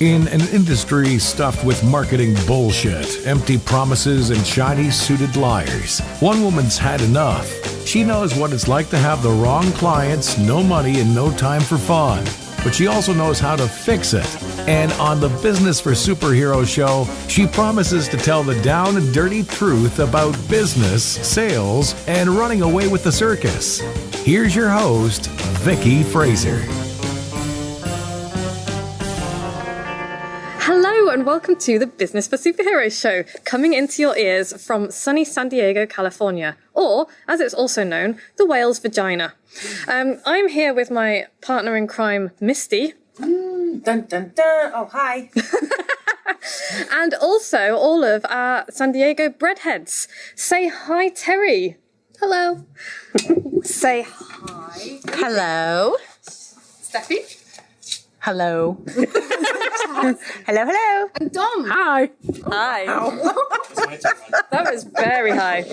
In an industry stuffed with marketing bullshit, empty promises, and shiny-suited liars, one woman's had enough. She knows what it's like to have the wrong clients, no money, and no time for fun. But she also knows how to fix it. And on the Business for Superheroes show, she promises to tell the down and dirty truth about business, sales, and running away with the circus. Here's your host, Vicky Fraser. Hello and welcome to the Business for Superheroes show, coming into your ears from sunny San Diego, California, or, as it's also known, the whale's vagina. I'm here with my partner in crime, Misty. Dun, dun, dun. Oh, hi. And also all of our San Diego breadheads. Say hi, Terry. Hello. Say hi. Hello. Steffi. Hello. Hello. And Dom. Hi. Hi. That was very high.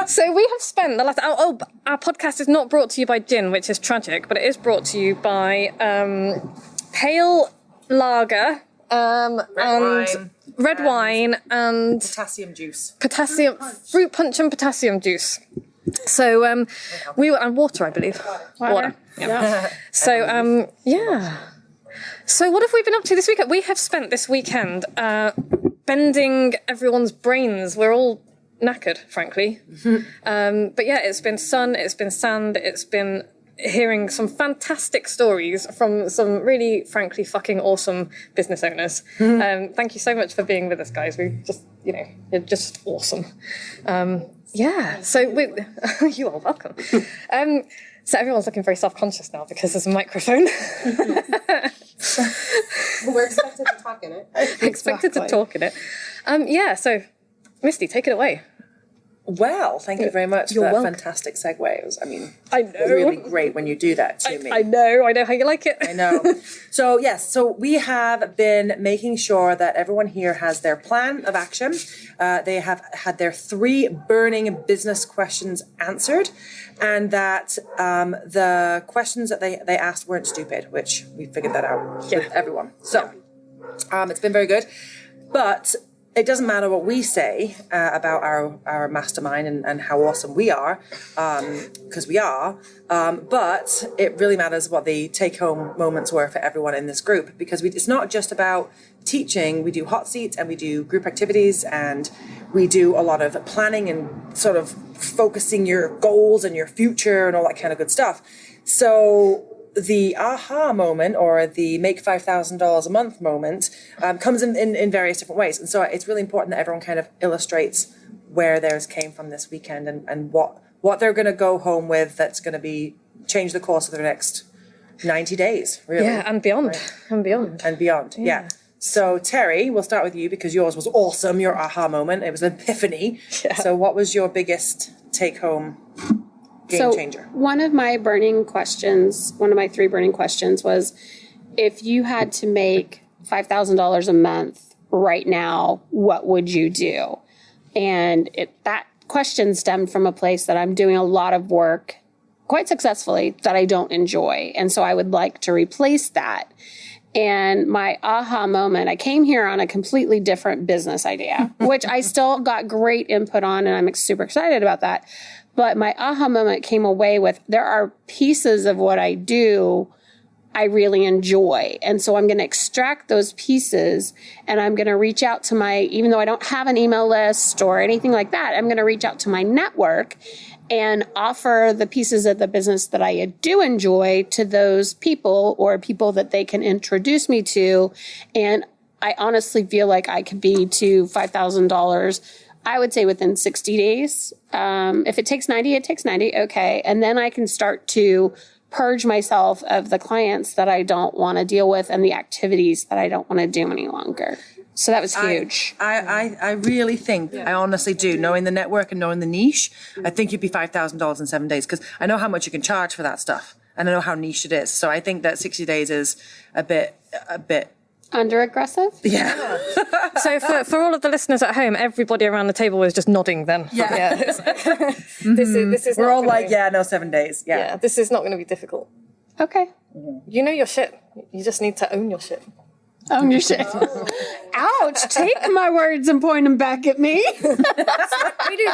So we have spent the last... our podcast is not brought to you by gin, which is tragic, but it is brought to you by pale lager red wine and Potassium juice. Fruit punch and potassium juice. So we were... And water, I believe. Water. Yeah. So, yeah. So what have we been up to this weekend? We have spent this weekend bending everyone's brains. We're all knackered, frankly. But yeah, it's been sun, it's been sand, it's been hearing some fantastic stories from some really, frankly, fucking awesome business owners. Thank you so much for being with us, guys. We just, you're just awesome. Yeah, so you are welcome. So everyone's looking very self-conscious now because there's a microphone. We're expected to talk in it. Expected to talk in it. Yeah, so Misty, take it away. Well, thank you very much for that fantastic segue. I know. Really great when you do that to me. I know how you like it. I know. So we have been making sure that everyone here has their plan of action. They have had their 3 burning business questions answered, and that the questions that they asked weren't stupid, which we figured that out with everyone. So it's been very good. But it doesn't matter what we say about our mastermind and how awesome we are, because we are, but it really matters what the take-home moments were for everyone in this group, because it's not just about teaching. We do hot seats and we do group activities and we do a lot of planning and sort of focusing your goals and your future and all that kind of good stuff. So the aha moment or the make $5,000 a month moment comes in various different ways. And so it's really important that everyone kind of illustrates where theirs came from this weekend and what they're going to go home with that's going to be change the course of their next 90 days, really. Yeah, and beyond. Right? And beyond. Yeah. So Terry, we'll start with you because yours was awesome, your aha moment. It was an epiphany. Yeah. So what was your biggest take-home game changer? One of my 3 burning questions was, if you had to make $5,000 a month right now, what would you do? And that question stemmed from a place that I'm doing a lot of work quite successfully that I don't enjoy. And so I would like to replace that. And my aha moment, I came here on a completely different business idea, which I still got great input on, and I'm super excited about that. But my aha moment came away with, there are pieces of what I do I really enjoy. And so I'm going to extract those pieces and I'm going to reach out to even though I don't have an email list or anything like that, I'm going to reach out to my network and offer the pieces of the business that I do enjoy to those people or people that they can introduce me to. And I honestly feel like I could be to $5,000, I would say within 60 days. If it takes 90, it takes 90. Okay. And then I can start to purge myself of the clients that I don't want to deal with and the activities that I don't want to do any longer. So that was huge. I really think, I honestly do, knowing the network and knowing the niche, I think you'd be $5,000 in 7 days, because I know how much you can charge for that stuff and I know how niche it is. So I think that 60 days is a bit under aggressive? Yeah. So for all of the listeners at home, everybody around the table was just nodding then. Yeah. This is We're all like, 7 days. Yeah. This is not going to be difficult. Okay. You know your shit. You just need to own your shit. Own your shit. Ouch. Take my words and point them back at me. We do.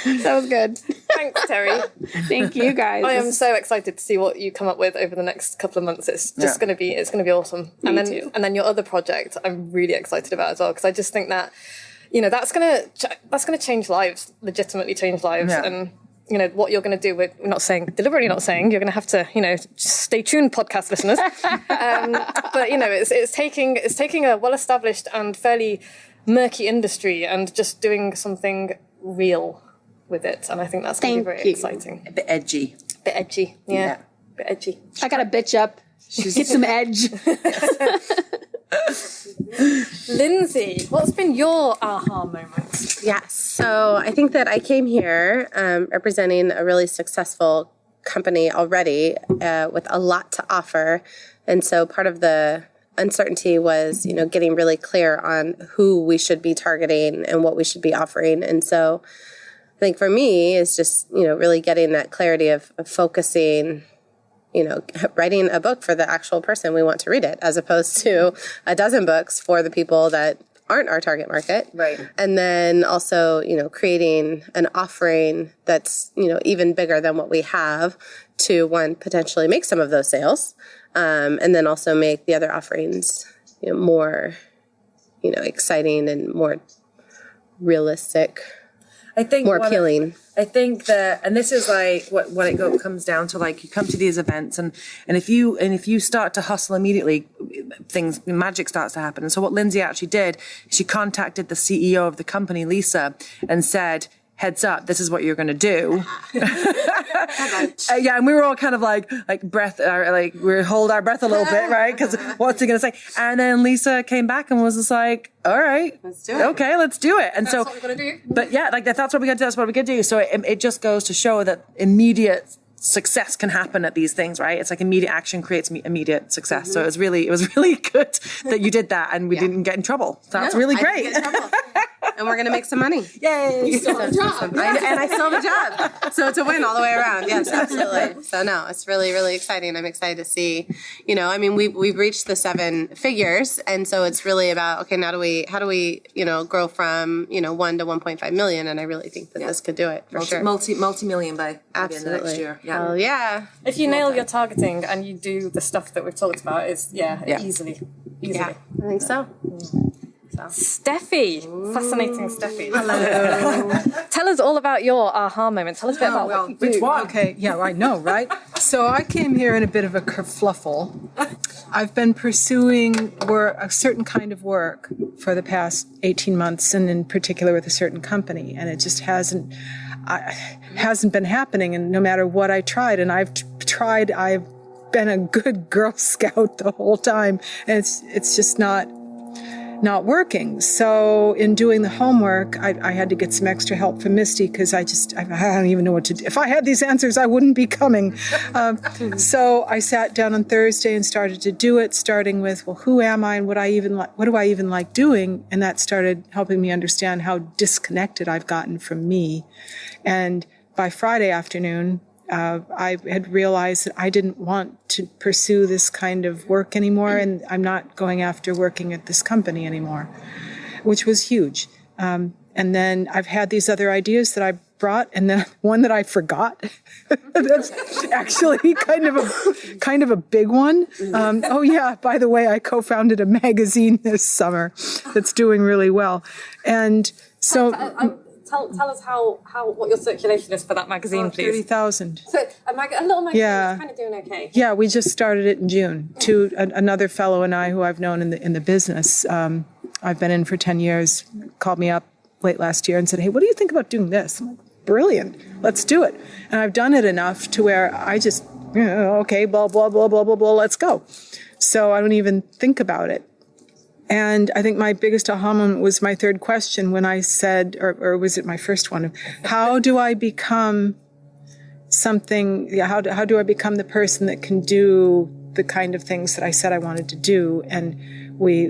That was good. Thanks, Terry. Thank you, guys. I am so excited to see what you come up with over the next couple of months. It's just going to be awesome. Me too. And then your other project, I'm really excited about as well, because I just think that, that's going to change lives, legitimately change lives. Yeah. And what you're going to do, we're deliberately not saying you're going to have to, stay tuned, podcast listeners. But it's taking a well-established and fairly murky industry and just doing something real with it. And I think that's going to be very exciting. A bit edgy. Bit edgy, yeah. Bit edgy. I got a bitch up. Get some edge. Lindsey, what's been your aha moment? Yes. So I think that I came here representing a really successful company already with a lot to offer. And so part of the uncertainty was, getting really clear on who we should be targeting and what we should be offering. And so I think for me is just, really getting that clarity of focusing, writing a book for the actual person we want to read it, as opposed to a dozen books for the people that aren't our target market. Right. And then also, creating an offering that's, even bigger than what we have to, one, potentially make some of those sales, and then also make the other offerings, more, exciting and more realistic, I think more appealing. I think that, and this is like what it comes down to. Like, you come to these events, and if you start to hustle immediately, magic starts to happen. And so what Lindsey actually did, she contacted the CEO of the company, Lisa, and said, heads up, this is what you're going to do. Yeah, and we were all kind of like breath, we hold our breath a little bit, right? Because what's he going to say? And then Lisa came back and was just like, all right, let's do it. Okay, let's do it. And That's what we're going to do. But yeah, that's what we got to do. That's what we got to do. So it just goes to show that immediate success can happen at these things, right? It's like immediate action creates immediate success. Mm-hmm. So it was really good that you did that and we didn't get in trouble. So that's really great. I didn't get in trouble. And we're going to make some money. Yay! You still have a job. And I still have a job. So it's a win all the way around. Yes, absolutely. So no, it's really, really exciting. I'm excited to see, we've reached the 7 figures. And so it's really about, okay, now how do we, grow from, 1 to 1.5 million? And I really think that this could do it for sure. Multi-million by the end of Absolutely. next year. Yeah. Hell yeah. If you nail your targeting and you do the stuff that we've talked about, easily. Yeah, I think so. Steffi, fascinating Steffi. Hello. Tell us all about your aha moment. Tell us a bit about what you do. Which one? Okay, yeah, I know, right? So I came here in a bit of a kerfluffle. I've been pursuing a certain kind of work for the past 18 months, and in particular with a certain company, and it just hasn't been happening. And no matter what I tried, and I've been a good Girl Scout the whole time, and it's just not working. So in doing the homework, I had to get some extra help from Misty because I don't even know what to do. If I had these answers, I wouldn't be coming. So I sat down on Thursday and started to do it, starting with, well, who am I and what do I even like doing? And that started helping me understand how disconnected I've gotten from me. And by Friday afternoon, I had realized that I didn't want to pursue this kind of work anymore, and I'm not going after working at this company anymore, which was huge. And then I've had these other ideas that I brought, and then one that I forgot. That's actually kind of a big one. Oh yeah, by the way, I co-founded a magazine this summer that's doing really well, and so. Tell us what your circulation is for that magazine, please. 30,000. So a little magazine Yeah. is kind of doing okay. Yeah, we just started it in June. Another fellow and I, who I've known in the business, I've been in for 10 years, called me up late last year and said, "Hey, what do you think about doing this?" I'm like, "Brilliant, let's do it." And I've done it enough to where I just, okay, blah blah blah blah blah blah, let's go. So I don't even think about it. And I think my biggest aha moment was my third question when I said, or was it my first one, how do I become something, how do I become the person that can do the kind of things that I said I wanted to do? And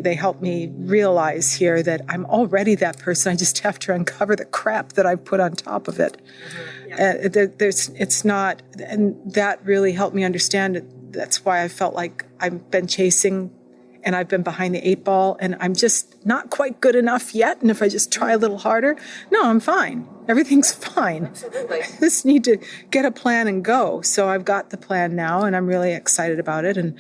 they helped me realize here that I'm already that person. I just have to uncover the crap that I've put on top of it. It's not, and that really helped me understand it. That's why I felt like I've been chasing and I've been behind the 8 ball and I'm just not quite good enough yet. And if I just try a little harder, no, I'm fine. Everything's fine. Absolutely. I just need to get a plan and go. So I've got the plan now and I'm really excited about it, and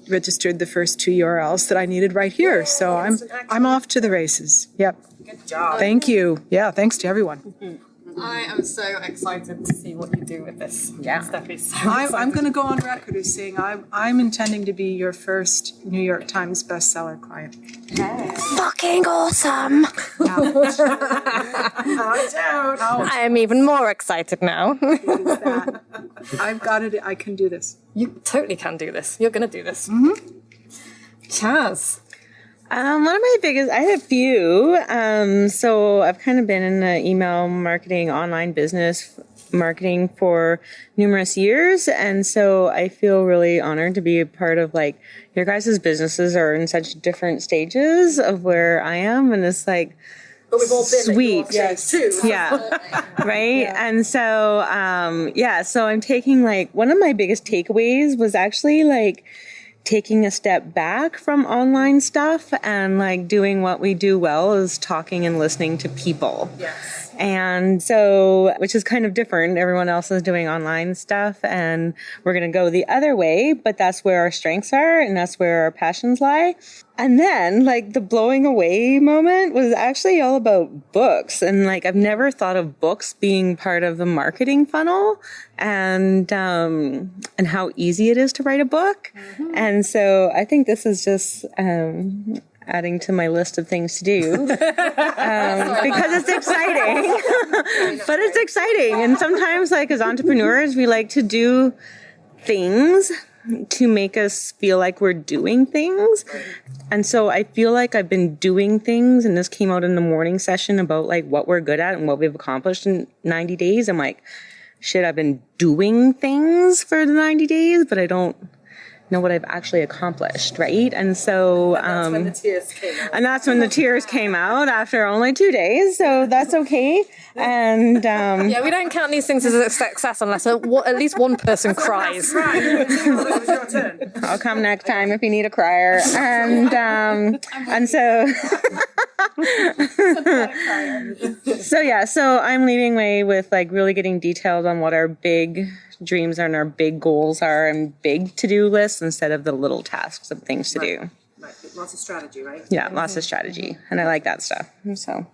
registered the first 2 URLs that I needed right here. So I'm off to the races. Yep. Good job. Thank you. Yeah, thanks to everyone. I am so excited to see what you do with this. Yeah. Steffi's so I'm going to go on record as saying I'm intending to be your first New York Times bestseller client. fucking awesome. I'm even more excited now. I've got it. I can do this. You totally can do this. You're going to do this. Chazz. One of my biggest, I have a few. So I've kind of been in the email marketing, online business marketing for numerous years. And so I feel really honored to be a part of, like, your guys' businesses are in such different stages of where I am. And it's like, but we've all been sweet. Yes. Too. Yeah. Right. Yeah. And so, so I'm taking, like, one of my biggest takeaways was actually, like, taking a step back from online stuff and, like, doing what we do well is talking and listening to people. Yes. And so, which is kind of different. Everyone else is doing online stuff and we're going to go the other way, but that's where our strengths are and that's where our passions lie. And then, like, the blowing away moment was actually all about books. And, like, I've never thought of books being part of the marketing funnel and how easy it is to write a book. Mm-hmm. And so I think this is just, adding to my list of things to do because it's exciting. But it's exciting. And sometimes, like, as entrepreneurs, we like to do things to make us feel like we're doing things. And so I feel like I've been doing things, and this came out in the morning session about, like, what we're good at and what we've accomplished in 90 days. I'm like, shit, I've been doing things for the 90 days, but I don't know what I've actually accomplished, right? And so that's when the tears came out. And that's when the tears came out after only 2 days, so that's okay. And yeah, we don't count these things as a success unless at least one person cries. I'll come next time if you need a crier. And so so I'm leading way with, like, really getting detailed on what our big dreams and our big goals are and big to-do lists instead of the little tasks of things to do. Right. Lots of strategy, right? Yeah, lots of strategy. And I like that stuff. So.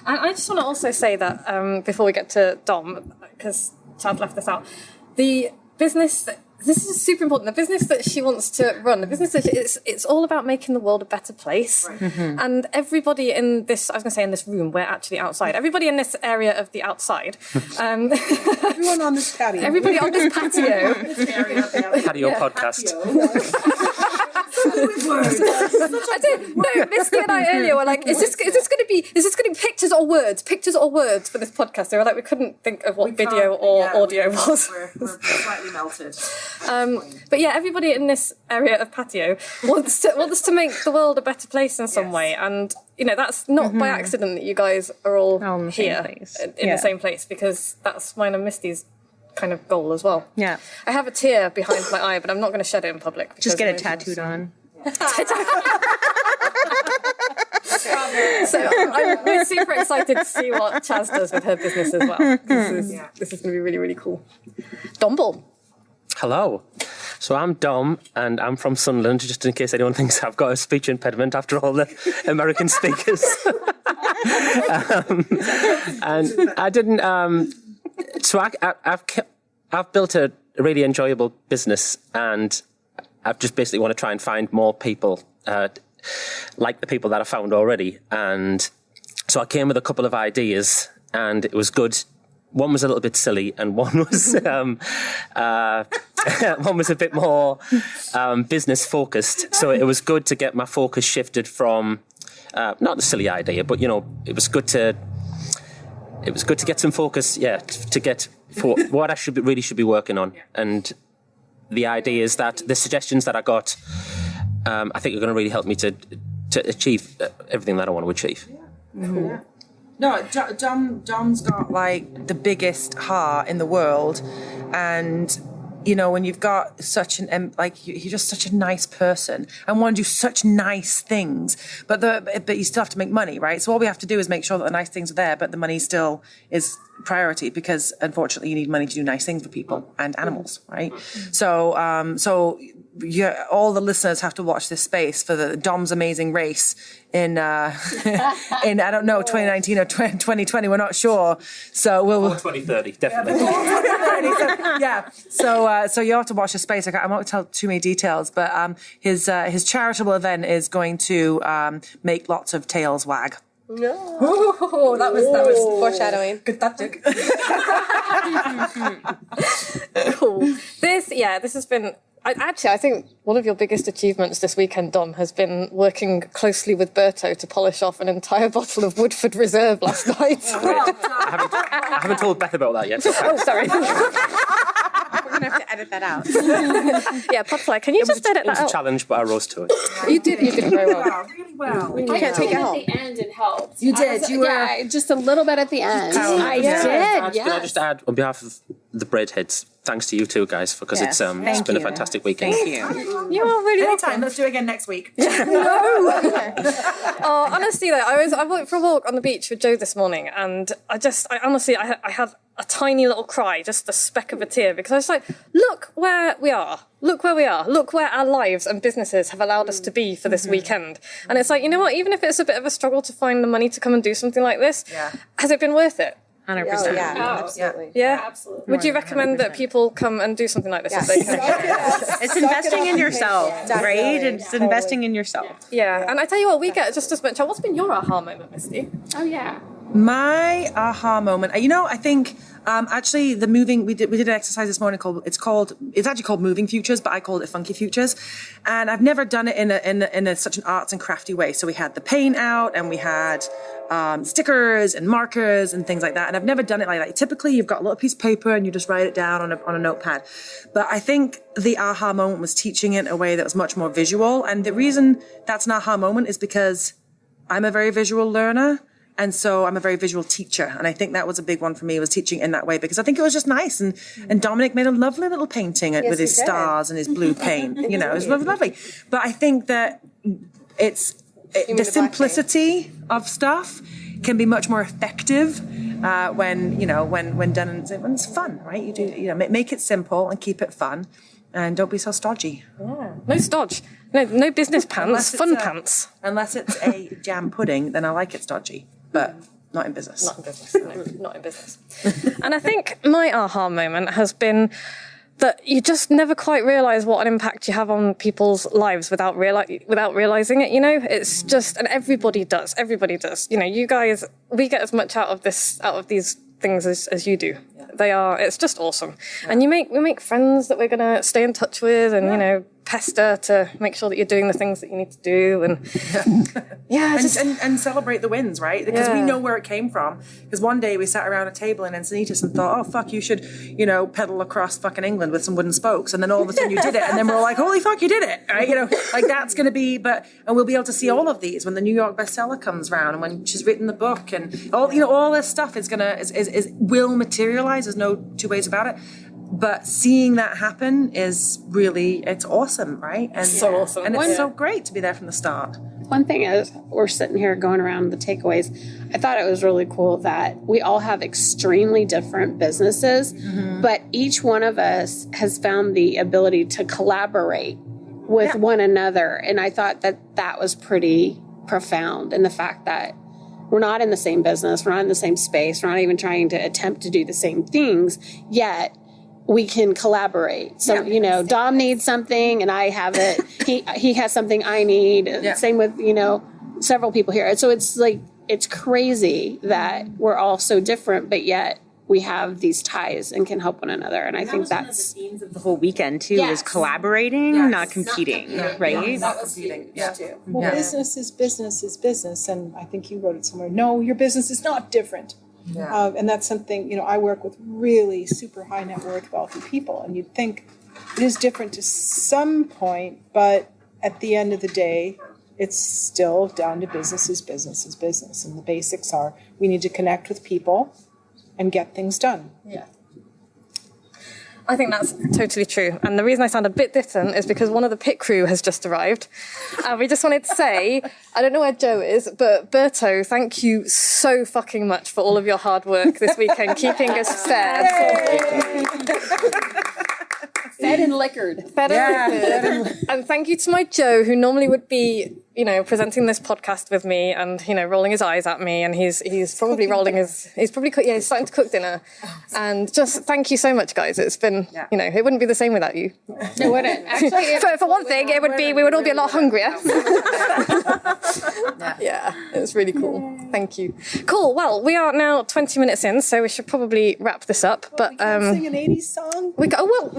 And I just want to also say that before we get to Dom, because Chad left this out, the business, this is super important, the business that she wants to run, the business that it's all about making the world a better place. Right. Mm-hmm. And everybody in this, I was going to say in this room, we're actually outside. Everybody in this area of the outside. Everyone on this patio. Everybody on this patio. Patio podcast. I did. No, Misty and I earlier were like, is this going to be pictures or words? Pictures or words for this podcast? They were like, we couldn't think of what video or audio was. We're slightly melted. But yeah, everybody in this area of patio wants to make the world a better place in some way, and you know that's not by accident that you guys are all here in the same place, because that's mine and Misty's kind of goal as well. Yeah, I have a tear behind my eye, but I'm not going to shed it in public. Just get it tattooed on. So we're super excited to see what Chazz does with her business as well. This is going to be really, really cool. Domble. Hello. So I'm Dom, and I'm from Sunderland, just in case anyone thinks I've got a speech impediment after all the American speakers. And I didn't... So I've built a really enjoyable business, and I've just basically want to try and find more people like the people that I found already. And so I came with a couple of ideas, and it was good. One was a little bit silly, and one was one was a bit more business focused. So it was good to get my focus shifted from not the silly idea, but it was good to get some focus. Yeah, to get for what I should be working on. And the idea is that the suggestions that I got, I think are going to really help me to achieve everything that I want to achieve. Cool. No, Dom's got like the biggest heart in the world, and you know, when you've got such an you're just such a nice person and want to do such nice things, but you still have to make money, right? So all we have to do is make sure that the nice things are there, but the money still is priority, because unfortunately you need money to do nice things for people and animals, right? So all the listeners have to watch this space for the Dom's Amazing Race in I don't know, 2019 or 2020, we're not sure. So we'll 2030, definitely. So you have to watch the space. I won't tell too many details, but his charitable event is going to make lots of tails wag. No. Ooh, that was foreshadowing. Good tactic. Cool. This has been. I think one of your biggest achievements this weekend, Dom, has been working closely with Berto to polish off an entire bottle of Woodford Reserve last night. I haven't told Beth about that yet. Oh, sorry. We're going to have to edit that out. Yeah, Podfly, can you just edit It was that a out? challenge, but I rose to it. You did very well. Really well. You can't take it at home. the end and helped. You did. You were. Yeah, just a little bit at the end. I did. Can I just add, on behalf of the bread heads, thanks to you two guys, because it's been a fantastic weekend. Thank you. You are really Anytime. Let's do it again next week. Oh, honestly, though, I went for a walk on the beach with Joe this morning, and I honestly had a tiny little cry, just a speck of a tear, because I was like, look where we are. Look where we are. Look where our lives and businesses have allowed us to be for this weekend. And it's like, you know what? Even if it's a bit of a struggle to find the money to come and do something like this, has it been worth it? 100%. Absolutely. Yeah, absolutely. Would you recommend that people come and do something like this? If they can? It's investing in yourself, right? It's investing in yourself. Yeah, and I tell you what, we get just as much. What's been your aha moment, Misty? Oh, yeah. My aha moment, I think actually we did an exercise this morning it's actually called Moving Futures, but I called it Funky Futures, and I've never done it in such an arts and crafty way. So we had the paint out, and we had stickers and markers and things like that, and I've never done it like that. Typically, you've got a little piece of paper and you just write it down on a notepad. But I think the aha moment was teaching it in a way that was much more visual, and the reason that's an aha moment is because I'm a very visual learner. And so I'm a very visual teacher. And I think that was a big one for me, was teaching in that way, because I think it was just nice. And Dominic made a lovely little painting with his stars and his blue paint. It was lovely. But I think that the simplicity of stuff can be much more effective when done, and when it's fun, right? You do, make it simple and keep it fun. And don't be so stodgy. Yeah. No stodge. No business pants. Fun pants. Unless it's a jam pudding, then I like it stodgy. But not in business. Not in business. No, not in business. And I think my aha moment has been that you just never quite realise what an impact you have on people's lives without realising it. It's just, and everybody does. You guys, we get as much out of these things as you do. It's just awesome. Yeah. And we make friends that we're going to stay in touch with, and pester to make sure that you're doing the things that you need to do, and and celebrate the wins, right? Because we know where it came from. Because one day we sat around a table in Encinitas and thought, oh fuck, you should pedal across fucking England with some wooden spokes, and then all of a sudden you did it, and then we're like, holy fuck, you did it, right? That's going to be, and we'll be able to see all of these when the New York bestseller comes round, and when she's written the book, and all this stuff will materialize. There's no two ways about it. But seeing that happen is really, it's awesome, right? And so awesome. And it's so great to be there from the start. One thing is, we're sitting here going around the takeaways. I thought it was really cool that we all have extremely different businesses, but each one of us has found the ability to collaborate with one another. And I thought that was pretty profound, in the fact that we're not in the same business, we're not in the same space, we're not even trying to attempt to do the same things, yet we can collaborate. So, Dom needs something and I have it. He has something I need. Yeah. Same with, several people here. So it's like, it's crazy that we're all so different, but yet we have these ties and can help one another. And I think that's one of the themes of the whole weekend too, is collaborating, not competing, right? Not competing. Yeah. Well, business is business. And I think you wrote it somewhere. No, your business is not different. Yeah. And that's something, I work with really super high net worth wealthy people. And you'd think it is different to some point, but at the end of the day, it's still down to business is business is business. And the basics are we need to connect with people and get things done. Yeah. I think that's totally true. And the reason I sound a bit distant is because one of the pit crew has just arrived. We just wanted to say, I don't know where Joe is, but Berto, thank you so fucking much for all of your hard work this weekend, keeping us fed. Fed and liquored. Fed and liquored. And thank you to my Joe, who normally would be, presenting this podcast with me and, rolling his eyes at me. And he's probably he's starting to cook dinner. And just thank you so much, guys. It's been, it wouldn't be the same without you. It wouldn't. Actually, for one thing, we would all be a lot hungrier. Yeah, it was really cool. Thank you. Cool. Well, we are now 20 minutes in, so we should probably wrap this up. But We can sing an 80s song. we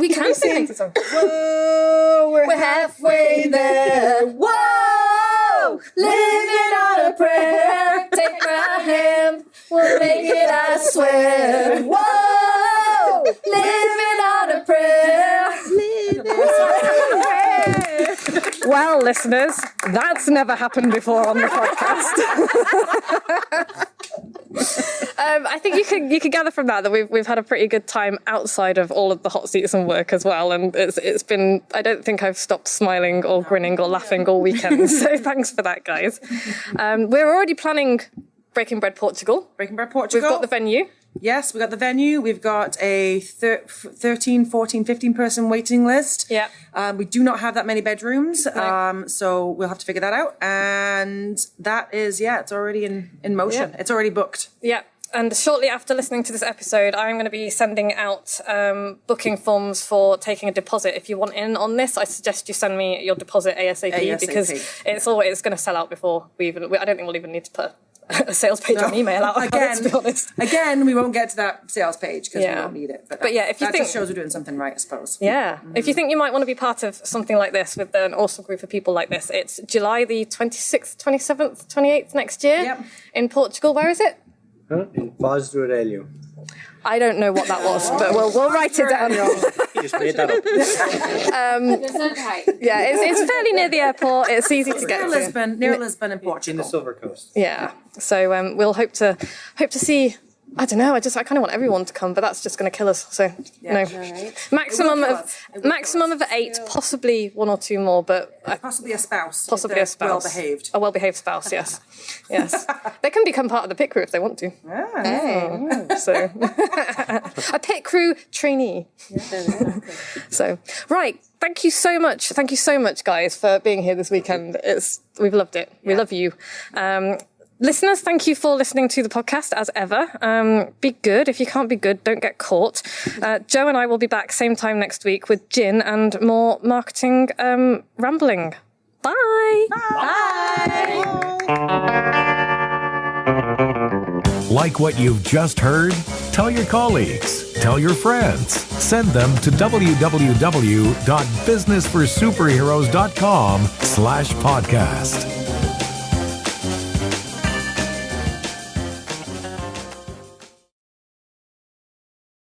can sing an 80s song. Whoa, we're halfway there. Whoa, living on a prayer. Take my hand, we'll make it, I swear. Whoa, living on a prayer. Well, listeners, that's never happened before on the podcast. I think you can gather from that we've had a pretty good time outside of all of the hot seats and work as well, and it's been, I don't think I've stopped smiling or grinning or laughing all weekend. So thanks for that, guys. We're already planning Breaking Bread Portugal. Breaking Bread Portugal. We've got the venue. Yes, we got the venue. We've got a 13, 14, 15 person waiting list. Yeah. We do not have that many bedrooms, so we'll have to figure that out. And that is, it's already in motion. Yeah. It's already booked. Yeah. And shortly after listening to this episode, I'm going to be sending out booking forms for taking a deposit. If you want in on this, I suggest you send me your deposit ASAP. Because it's going to sell out before I don't think we'll even need to put a sales page on email out again, to be honest. Again, we won't get to that sales page because we don't need it. But yeah, if you that think, just shows we're doing something right, I suppose. Yeah. If you think you might want to be part of something like this with an awesome group of people like this, it's July the 26th, 27th, 28th next year in Portugal. Where is it? In Foz do Aurélio. I don't know what that was, but we'll write it down. You just made that up. It's fairly near the airport. It's easy to get to. Near Lisbon and Portugal. In the Silver Coast. Yeah. So we'll hope to see. I don't know. I kind of want everyone to come, but that's just going to kill us. So no, maximum of 8, possibly 1 or 2 more, but possibly a spouse. Possibly a spouse. Well behaved. A well behaved spouse. Yes, yes. They can become part of the pit crew if they want to. So a pit crew trainee. So right. Thank you so much. Thank you so much, guys, for being here this weekend. We've loved it. We love you. Listeners, thank you for listening to the podcast as ever. Be good. If you can't be good, don't get caught. Joe and I will be back same time next week with gin and more marketing rambling. Bye. Bye. Like what you've just heard? Tell your colleagues. Tell your friends. Send them to www.businessforsuperheroes.com/podcast.